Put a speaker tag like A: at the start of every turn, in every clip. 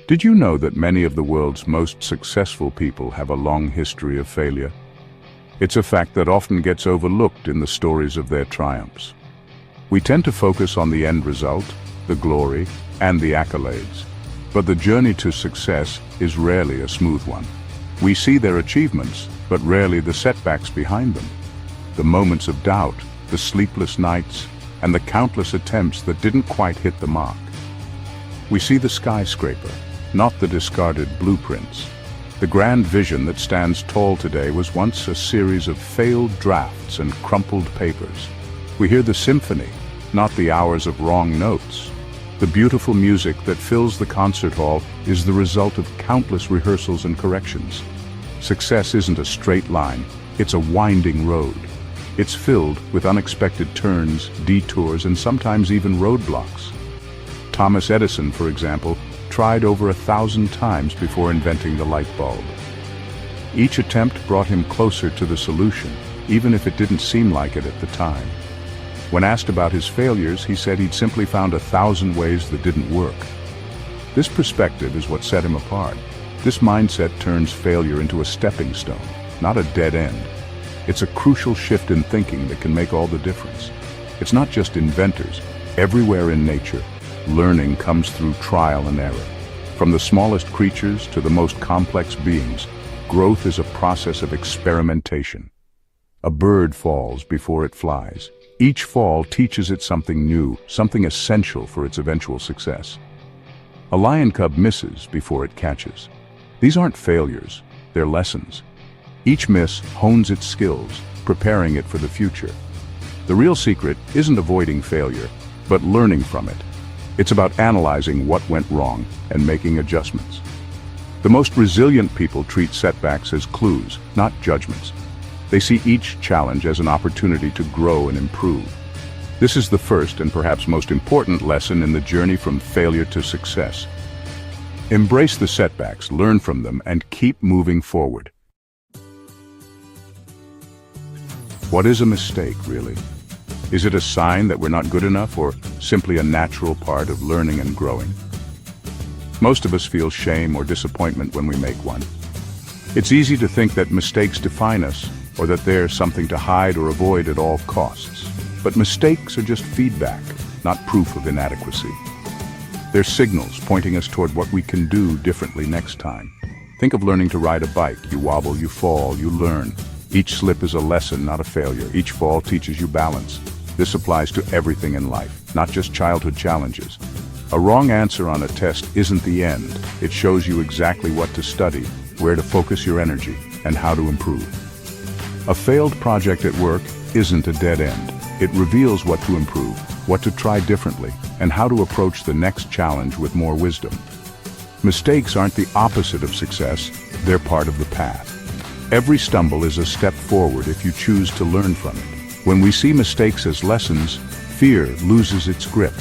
A: Did you know that many of the world's most successful people have a long history of failure? It's a fact that often gets overlooked in the stories of their triumphs. We tend to focus on the end result, the glory, and the accolades. But the journey to success is rarely a smooth one. We see their achievements, but rarely the setbacks behind them. The moments of doubt, the sleepless nights, and the countless attempts that didn't quite hit the mark. We see the skyscraper, not the discarded blueprints. The grand vision that stands tall today was once a series of failed drafts and crumpled papers. We hear the symphony, not the hours of wrong notes. The beautiful music that fills the concert hall is the result of countless rehearsals and corrections. Success isn't a straight line, it's a winding road. It's filled with unexpected turns, detours, and sometimes even roadblocks. Thomas Edison, for example, tried over 1,000 times before inventing the light bulb. Each attempt brought him closer to the solution, even if it didn't seem like it at the time. When asked about his failures, he said he'd simply found 1,000 ways that didn't work. This perspective is what set him apart. This mindset turns failure into a stepping stone, not a dead end. It's a crucial shift in thinking that can make all the difference. It's not just inventors. Everywhere in nature, learning comes through trial and error. From the smallest creatures to the most complex beings, growth is a process of experimentation. A bird falls before it flies. Each fall teaches it something new, something essential for its eventual success. A lion cub misses before it catches. These aren't failures, they're lessons. Each miss hones its skills, preparing it for the future. The real secret isn't avoiding failure, but learning from it. It's about analyzing what went wrong and making adjustments. The most resilient people treat setbacks as clues, not judgments. They see each challenge as an opportunity to grow and improve. This is the first and perhaps most important lesson in the journey from failure to success. Embrace the setbacks, learn from them, and keep moving forward. What is a mistake, really? Is it a sign that we're not good enough, or simply a natural part of learning and growing? Most of us feel shame or disappointment when we make one. It's easy to think that mistakes define us, or that they're something to hide or avoid at all costs. But mistakes are just feedback, not proof of inadequacy. They're signals pointing us toward what we can do differently next time. Think of learning to ride a bike. You wobble, you fall, you learn. Each slip is a lesson, not a failure. Each fall teaches you balance. This applies to everything in life, not just childhood challenges. A wrong answer on a test isn't the end. It shows you exactly what to study, where to focus your energy, and how to improve. A failed project at work isn't a dead end. It reveals what to improve, what to try differently, and how to approach the next challenge with more wisdom. Mistakes aren't the opposite of success, they're part of the path. Every stumble is a step forward if you choose to learn from it. When we see mistakes as lessons, fear loses its grip.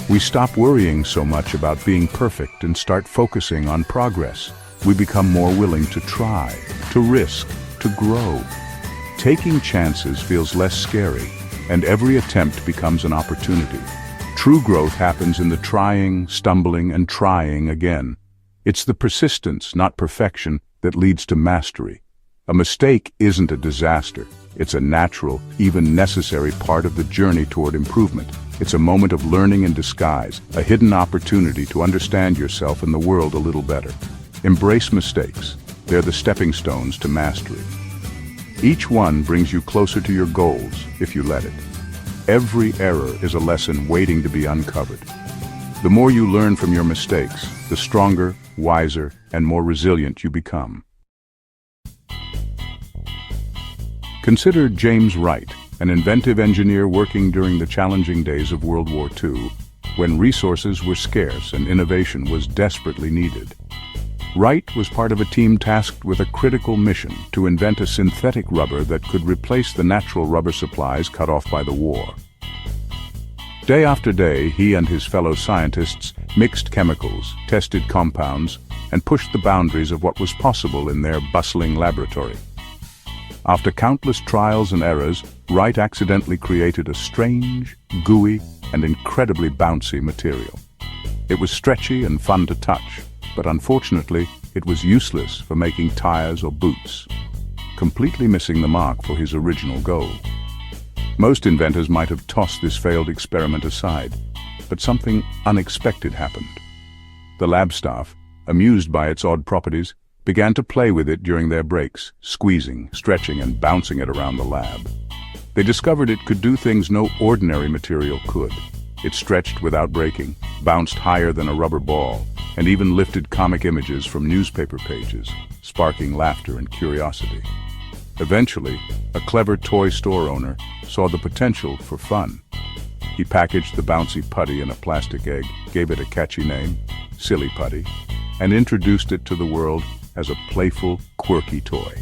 A: We stop worrying so much about being perfect and start focusing on progress. We become more willing to try, to risk, to grow. Taking chances feels less scary, and every attempt becomes an opportunity. True growth happens in the trying, stumbling, and trying again. It's the persistence, not perfection, that leads to mastery. A mistake isn't a disaster. It's a natural, even necessary part of the journey toward improvement. It's a moment of learning in disguise, a hidden opportunity to understand yourself and the world a little better. Embrace mistakes. They're the stepping stones to mastery. Each one brings you closer to your goals if you let it. Every error is a lesson waiting to be uncovered. The more you learn from your mistakes, the stronger, wiser, and more resilient you become. Consider James Wright, an inventive engineer working during the challenging days of World War II, when resources were scarce and innovation was desperately needed. Wright was part of a team tasked with a critical mission to invent a synthetic rubber that could replace the natural rubber supplies cut off by the war. Day after day, he and his fellow scientists mixed chemicals, tested compounds, and pushed the boundaries of what was possible in their bustling laboratory. After countless trials and errors, Wright accidentally created a strange, gooey, and incredibly bouncy material. It was stretchy and fun to touch, but unfortunately, it was useless for making tires or boots, completely missing the mark for his original goal. Most inventors might have tossed this failed experiment aside, but something unexpected happened. The lab staff, amused by its odd properties, began to play with it during their breaks, squeezing, stretching, and bouncing it around the lab. They discovered it could do things no ordinary material could. It stretched without breaking, bounced higher than a rubber ball, and even lifted comic images from newspaper pages, sparking laughter and curiosity. Eventually, a clever toy store owner saw the potential for fun. He packaged the bouncy putty in a plastic egg, gave it a catchy name, Silly Putty, and introduced it to the world as a playful, quirky toy.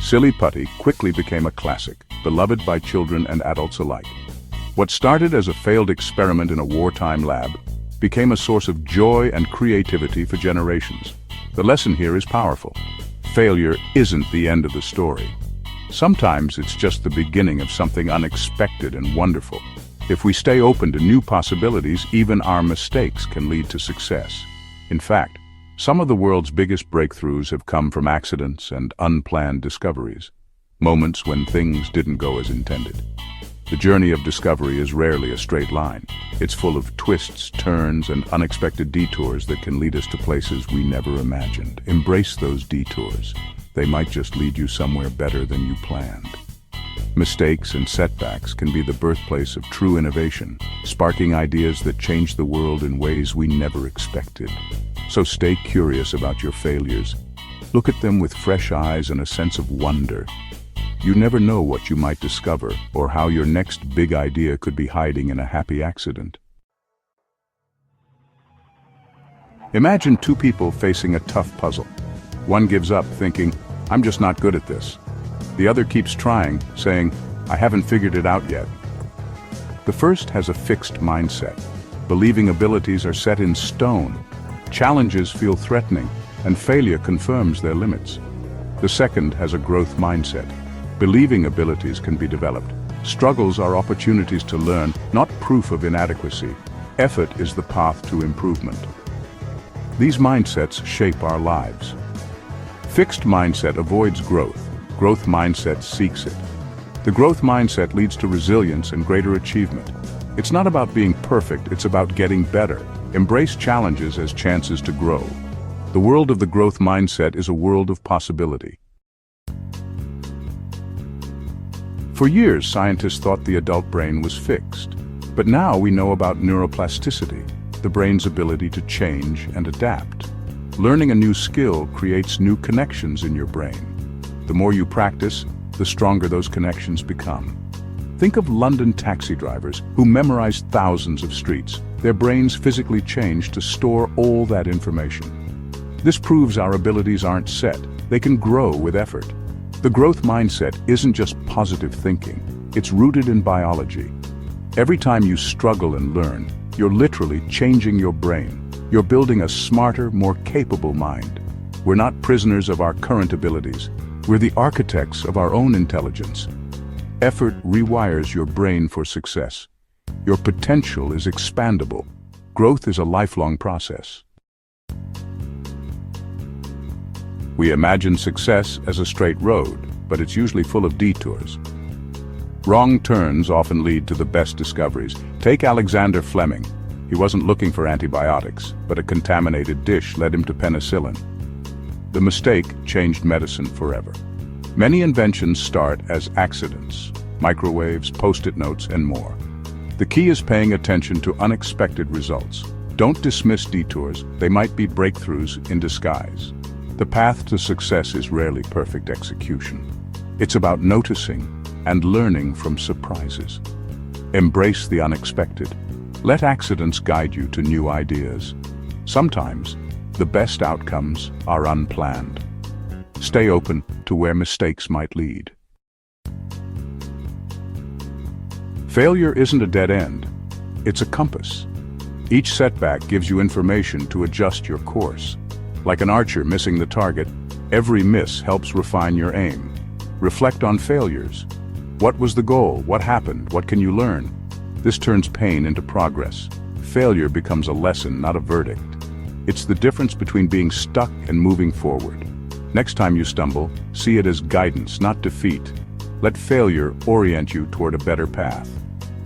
A: Silly Putty quickly became a classic, beloved by children and adults alike. What started as a failed experiment in a wartime lab became a source of joy and creativity for generations. The lesson here is powerful. Failure isn't the end of the story. Sometimes it's just the beginning of something unexpected and wonderful. If we stay open to new possibilities, even our mistakes can lead to success. In fact, some of the world's biggest breakthroughs have come from accidents and unplanned discoveries, moments when things didn't go as intended. The journey of discovery is rarely a straight line. It's full of twists, turns, and unexpected detours that can lead us to places we never imagined. Embrace those detours. They might just lead you somewhere better than you planned. Mistakes and setbacks can be the birthplace of true innovation, sparking ideas that change the world in ways we never expected. So stay curious about your failures. Look at them with fresh eyes and a sense of wonder. You never know what you might discover or how your next big idea could be hiding in a happy accident. Imagine two people facing a tough puzzle. One gives up, thinking, "I'm just not good at this." The other keeps trying, saying, "I haven't figured it out yet." The first has a fixed mindset, believing abilities are set in stone. Challenges feel threatening, and failure confirms their limits. The second has a growth mindset, believing abilities can be developed. Struggles are opportunities to learn, not proof of inadequacy. Effort is the path to improvement. These mindsets shape our lives. Fixed mindset avoids growth. Growth mindset seeks it. The growth mindset leads to resilience and greater achievement. It's not about being perfect, it's about getting better. Embrace challenges as chances to grow. The world of the growth mindset is a world of possibility. For years, scientists thought the adult brain was fixed. But now we know about neuroplasticity, the brain's ability to change and adapt. Learning a new skill creates new connections in your brain. The more you practice, the stronger those connections become. Think of London taxi drivers who memorized thousands of streets. Their brains physically changed to store all that information. This proves our abilities aren't set. They can grow with effort. The growth mindset isn't just positive thinking. It's rooted in biology. Every time you struggle and learn, you're literally changing your brain. You're building a smarter, more capable mind. We're not prisoners of our current abilities. We're the architects of our own intelligence. Effort rewires your brain for success. Your potential is expandable. Growth is a lifelong process. We imagine success as a straight road, but it's usually full of detours. Wrong turns often lead to the best discoveries. Take Alexander Fleming. He wasn't looking for antibiotics, but a contaminated dish led him to penicillin. The mistake changed medicine forever. Many inventions start as accidents: microwaves, post-it notes, and more. The key is paying attention to unexpected results. Don't dismiss detours. They might be breakthroughs in disguise. The path to success is rarely perfect execution. It's about noticing and learning from surprises. Embrace the unexpected. Let accidents guide you to new ideas. Sometimes, the best outcomes are unplanned. Stay open to where mistakes might lead. Failure isn't a dead end. It's a compass. Each setback gives you information to adjust your course. Like an archer missing the target, every miss helps refine your aim. Reflect on failures. What was the goal? What happened? What can you learn? This turns pain into progress. Failure becomes a lesson, not a verdict. It's the difference between being stuck and moving forward. Next time you stumble, see it as guidance, not defeat. Let failure orient you toward a better path.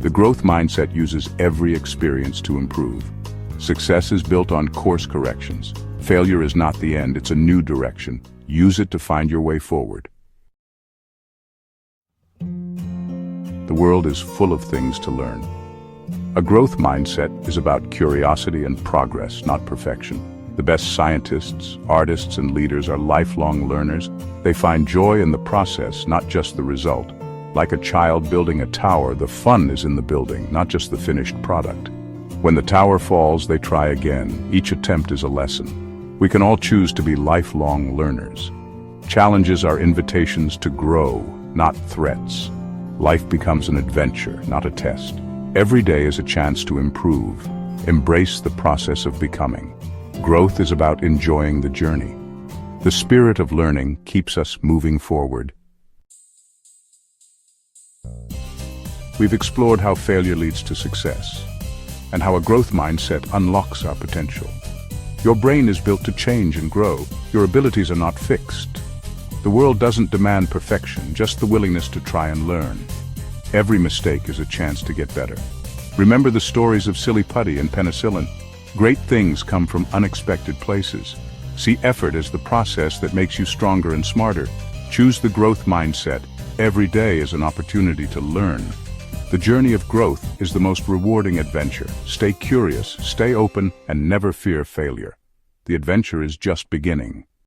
A: The growth mindset uses every experience to improve. Success is built on course corrections. Failure is not the end, it's a new direction. Use it to find your way forward. The world is full of things to learn. A growth mindset is about curiosity and progress, not perfection. The best scientists, artists, and leaders are lifelong learners. They find joy in the process, not just the result. Like a child building a tower, the fun is in the building, not just the finished product. When the tower falls, they try again. Each attempt is a lesson. We can all choose to be lifelong learners. Challenges are invitations to grow, not threats. Life becomes an adventure, not a test. Every day is a chance to improve. Embrace the process of becoming. Growth is about enjoying the journey. The spirit of learning keeps us moving forward. We've explored how failure leads to success, and how a growth mindset unlocks our potential. Your brain is built to change and grow. Your abilities are not fixed. The world doesn't demand perfection, just the willingness to try and learn. Every mistake is a chance to get better. Remember the stories of silly putty and penicillin. Great things come from unexpected places. See effort as the process that makes you stronger and smarter. Choose the growth mindset. Every day is an opportunity to learn. The journey of growth is the most rewarding adventure. Stay curious, stay open, and never fear failure. The adventure is just beginning.